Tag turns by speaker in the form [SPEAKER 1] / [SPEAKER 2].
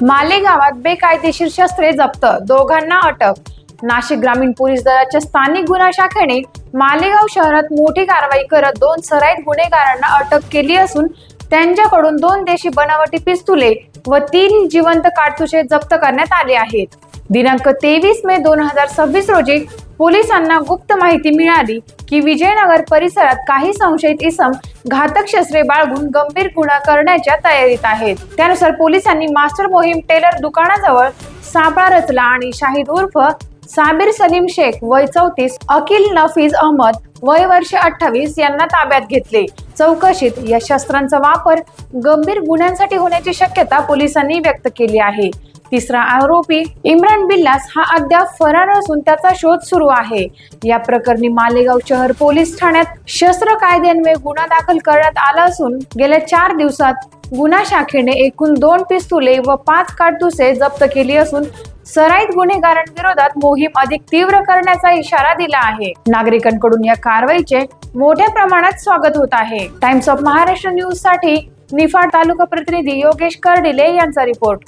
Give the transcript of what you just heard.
[SPEAKER 1] मालेगावात बेकायदेशीर शस्त्रे जप्त, दोघांना अटक। नाशिक ग्रामीण पोलीस दलाच्या स्थानिक गुन्हा शाखेने मालेगाव शहरात मोठी कारवाई करत 2 सराईत गुन्हेगारांना अटक केली असून त्यांच्याकडून 2 देशी बनावटी पिस्तुले व 3 जिवंत काडतुसे जप्त करण्यात आले आहेत। दिनांक 23 मे 2026 रोजी पोलिसांना गुप्त माहिती मिळाली की विजयनगर परिसरात काही संशयित इसम घातक शस्त्रे बाळगून गंभीर गुन्हा करण्याच्या तयारीत आहेत। त्यानुसार पोलिसांनी मास्टर मोहीम टेलर दुकानाजवळ सापळा रचला आणि शाहिद उर्फ साबिर सलीम शेख वय 34, अकिल नफीज अहमद वय वर्ष 28 यांना ताब्यात घेतले। चौकशीत या शस्त्रांचा वापर गंभीर गुन्ह्यांसाठी होण्याची शक्यता पोलिसांनी व्यक्त केली आहे। तिसरा आरोपी इम्रान बिल्लास हा अद्याप फरार असून त्याचा शोध सुरू आहे। या प्रकरणी मालेगाव शहर पोलीस ठाण्यात शस्त्र कायद्यान्वये गुन्हा दाखल करण्यात आला असून गेल्या 4 दिवसात गुन्हा शाखेने एकूण 2 पिस्तुले व 5 काडतुसे जप्त केली असून सराईत गुन्हेगारांविरोधात मोहीम अधिक तीव्र करण्याचा इशारा दिला आहे। नागरिकांकडून या कारवाईचे मोठ्या प्रमाणात स्वागत होत आहे। टाइम्स ऑफ महाराष्ट्र न्यूज साठी निफाड तालुका प्रतिनिधी योगेश कर्डिले यांचा रिपोर्ट।